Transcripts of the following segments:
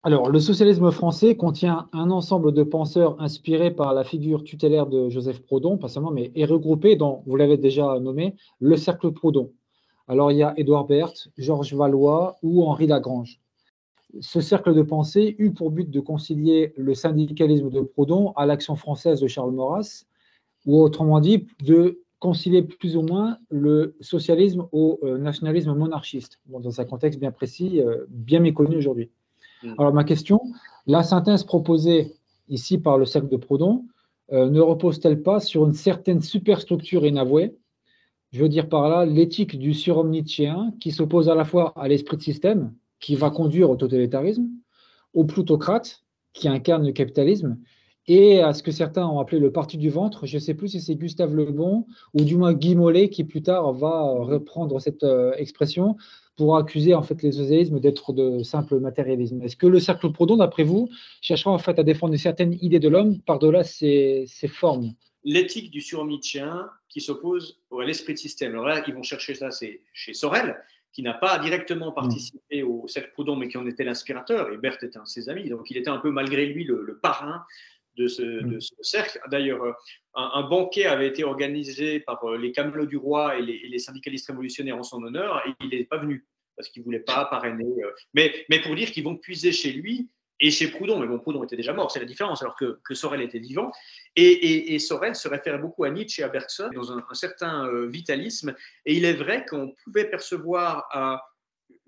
Alors, le socialisme français contient un ensemble de penseurs inspirés par la figure tutélaire de Joseph Proudhon, pas seulement, mais est regroupé dans, vous l'avez déjà nommé, le cercle Proudhon. Alors, il y a Édouard Berthe, Georges Valois ou Henri Lagrange. Ce cercle de pensée eut pour but de concilier le syndicalisme de Proudhon à l'action française de Charles Maurras, ou autrement dit, de concilier plus ou moins le socialisme au nationalisme monarchiste, bon, dans un contexte bien précis, bien méconnu aujourd'hui. Mm. Alors ma question, la synthèse proposée ici par le cercle de Proudhon ne repose-t-elle pas sur une certaine superstructure inavouée? Je veux dire par là l'éthique du surhomme nietzschéen qui s'oppose à la fois à l'esprit de système qui va conduire au totalitarisme, au plutocrate qui incarne le capitalisme et à ce que certains ont appelé le parti du ventre. Je ne sais plus si c'est Gustave Le Bon ou du moins Guy Mollet qui plus tard va reprendre cette expression pour accuser en fait les socialismes d'être de simple matérialisme. Est-ce que le cercle Proudhon, d'après vous, cherchera en fait à défendre une certaine idée de l'homme par-delà ses formes? L'éthique du surhomme nietzschéen qui s'oppose à l'esprit de système. Alors là, ils vont chercher ça, c'est chez Sorel, qui n'a pas directement participé au cercle Proudhon, mais qui en était l'inspirateur, et Berthe était un de ses amis, donc il était un peu malgré lui le parrain de ce cercle. D'ailleurs, un banquet avait été organisé par les Camelots du Roi et les syndicalistes révolutionnaires en son honneur, et il n'est pas venu, parce qu'il ne voulait pas parrainer. Mais pour dire qu'ils vont puiser chez lui et chez Proudhon, mais bon, Proudhon était déjà mort, c'est la différence, alors que Sorel était vivant. Et Sorel se référait beaucoup à Nietzsche et à Bergson dans un certain vitalisme, et il est vrai qu'on pouvait percevoir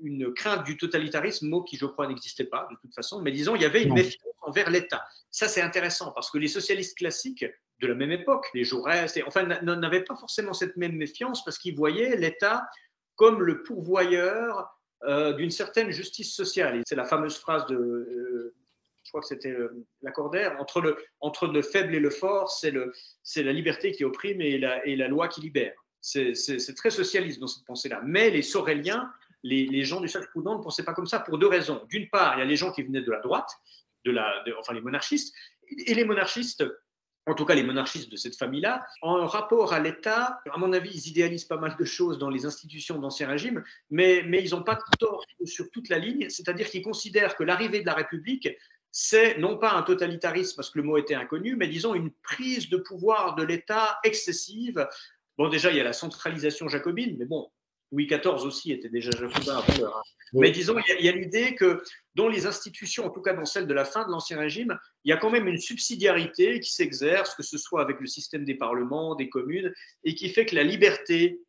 une crainte du totalitarisme, mot qui, je crois, n'existait pas de toute façon, mais disons, il y avait une Non. méfiance envers l'État. Ça, c'est intéressant, parce que les socialistes classiques de la même époque, les Jaurès, enfin, n'avaient pas forcément cette même méfiance, parce qu'ils voyaient l'État comme le pourvoyeur d'une certaine justice sociale. Et c'est la fameuse phrase de je crois que c'était Lacordaire, entre le faible et le fort, c'est la liberté qui opprime et la loi qui libère. C'est très socialiste dans cette pensée-là. Mais les Soréliens, les gens du cercle Proudhon ne pensaient pas comme ça pour deux raisons. D'une part, il y a les gens qui venaient de la droite, enfin les monarchistes, et les monarchistes, en tout cas les monarchistes de cette famille-là, en rapport à l'État, à mon avis, ils idéalisent pas mal de choses dans les institutions d'Ancien Régime, mais ils n'ont pas tort sur toute la ligne, c'est-à-dire qu'ils considèrent que l'arrivée de la République, c'est non pas un totalitarisme, parce que le mot était inconnu, mais disons une prise de pouvoir de l'État excessive. Bon, déjà, il y a la centralisation jacobine, mais bon, Louis XIV aussi était déjà jacobin avant l'heure. Mais disons, il y a l'idée que dans les institutions, en tout cas dans celle de la fin de l'Ancien Régime, il y a quand même une subsidiarité qui s'exerce, que ce soit avec le système des parlements, des communes, et qui fait que la liberté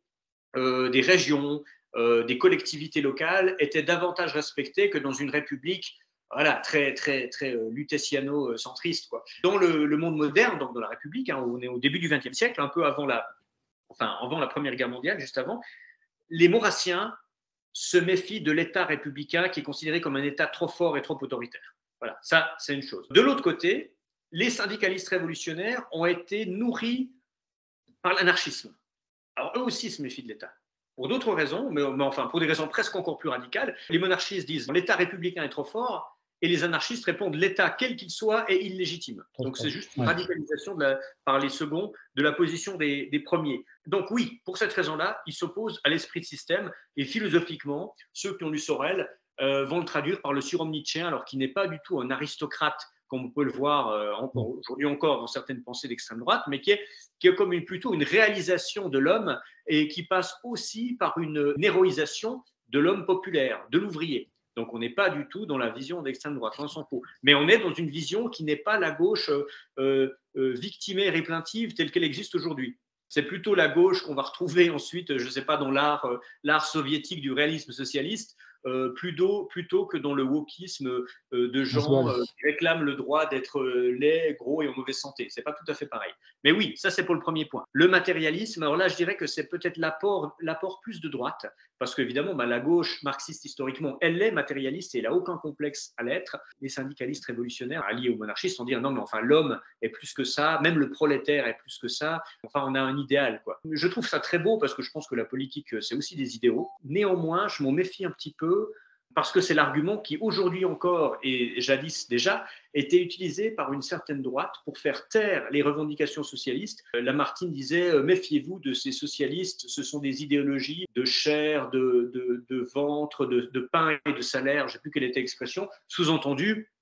des régions, des collectivités locales était davantage respectée que dans une république voilà, très, très, très lutétiano-centriste. Quoi. Dans le monde moderne, donc dans la République, hein, où on est au début du XXe siècle, un peu avant avant la Première Guerre mondiale, juste avant, les Maurassiens se méfient de l'État républicain qui est considéré comme un État trop fort et trop autoritaire. Voilà, ça, c'est une chose. De l'autre côté, les syndicalistes révolutionnaires ont été nourris par l'anarchisme. Alors, eux aussi se méfient de l'État. Pour d'autres raisons, mais enfin, pour des raisons presque encore plus radicales, les monarchistes disent l'État républicain est trop fort, et les anarchistes répondent l'État, quel qu'il soit, est illégitime. Donc c'est juste une radicalisation par les seconds de la position des premiers. Donc oui, pour cette raison-là, ils s'opposent à l'esprit de système, et philosophiquement, ceux qui ont lu Sorel vont le traduire par le surhomme nietzschéen, alors qu'il n'est pas du tout un aristocrate, comme on peut le voir aujourd'hui encore dans certaines pensées d'extrême droite, mais qui est comme plutôt une réalisation de l'homme et qui passe aussi par une héroïsation de l'homme populaire, de l'ouvrier. Donc on n'est pas du tout dans la vision d'extrême droite, on s'en fout. Mais on est dans une vision qui n'est pas la gauche victimaire et plaintive telle qu'elle existe aujourd'hui. C'est plutôt la gauche qu'on va retrouver ensuite, je ne sais pas, dans l'art soviétique du réalisme socialiste, plutôt que dans le wokisme de gens qui réclament le droit d'être laid, gros et en mauvaise santé. C'est pas tout à fait pareil. Mais oui, ça c'est pour le premier point. Le matérialisme, alors là je dirais que c'est peut-être l'apport plus de droite, parce qu'évidemment la gauche marxiste historiquement, elle est matérialiste et elle n'a aucun complexe à l'être. Les syndicalistes révolutionnaires alliés aux monarchistes ont dit non mais enfin l'homme est plus que ça, même le prolétaire est plus que ça, enfin on a un idéal quoi. Je trouve ça très beau parce que je pense que la politique c'est aussi des idéaux. Néanmoins, je m'en méfie un petit peu parce que c'est l'argument qui, aujourd'hui encore, et jadis déjà, était utilisé par une certaine droite pour faire taire les revendications socialistes. Lamartine disait « Méfiez-vous de ces socialistes, ce sont des idéologies de chair, de ventre, de pain et de salaire. » Je ne sais plus quelle était l'expression. Sous-entendu,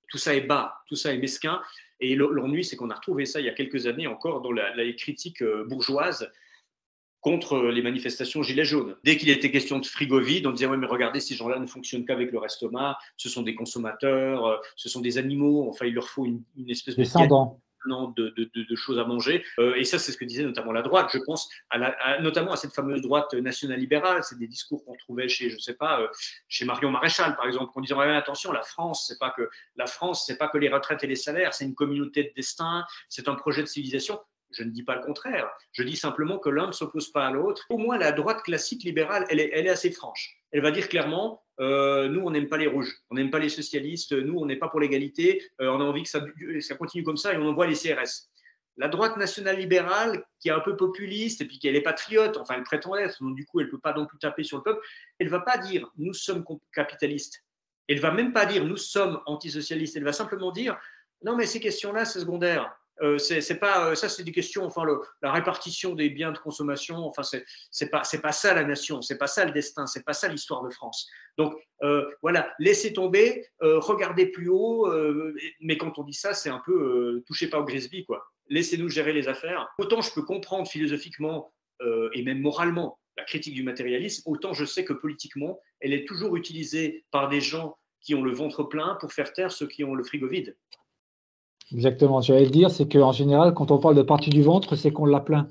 tout ça est bas, tout ça est mesquin. Et l'ennui, c'est qu'on a retrouvé ça il y a quelques années encore dans les critiques bourgeoises contre les manifestations gilets jaunes. Dès qu'il était question de frigo vide, on disait « ouais, mais regardez, ces gens-là ne fonctionnent qu'avec le Restomar, ce sont des consommateurs, ce sont des animaux, enfin il leur faut une espèce de Descendants. de choses à manger ». Et ça, c'est ce que disait notamment la droite. Je pense notamment à cette fameuse droite nationale-libérale. C'est des discours qu'on trouvait chez, je sais pas, chez Marion Maréchal, par exemple, en disant ouais, « attention, la France, c'est pas que les retraites et les salaires, c'est une communauté de destin, c'est un projet de civilisation ». Je ne dis pas le contraire. Je dis simplement que l'un ne s'oppose pas à l'autre. Au moins, la droite classique libérale, elle est assez franche. Elle va dire clairement, nous, on n'aime pas les rouges, on n'aime pas les socialistes, nous, on n'est pas pour l'égalité, on a envie que ça continue comme ça et on envoie les CRS. La droite nationale libérale, qui est un peu populiste et puis qui est patriote, enfin elle prétend l'être, donc du coup elle ne peut pas non plus taper sur le peuple, elle ne va pas dire nous sommes capitalistes. Elle ne va même pas dire nous sommes antisocialistes. Elle va simplement dire non mais ces questions-là c'est secondaire. C'est pas ça, c'est des questions. Enfin, la répartition des biens de consommation. Enfin, c'est pas ça la nation. C'est pas ça le destin. C'est pas ça l'histoire de France. Donc voilà, laissez tomber, regardez plus haut. Mais quand on dit ça, c'est un peu touchez pas au Grisby, quoi. Laissez-nous gérer les affaires. Autant je peux comprendre philosophiquement et même moralement la critique du matérialisme, autant je sais que politiquement, elle est toujours utilisée par des gens qui ont le ventre plein pour faire taire ceux qui ont le frigo vide. Exactement. J'allais dire, c'est qu'en général, quand on parle de partie du ventre, c'est qu'on l'a plein.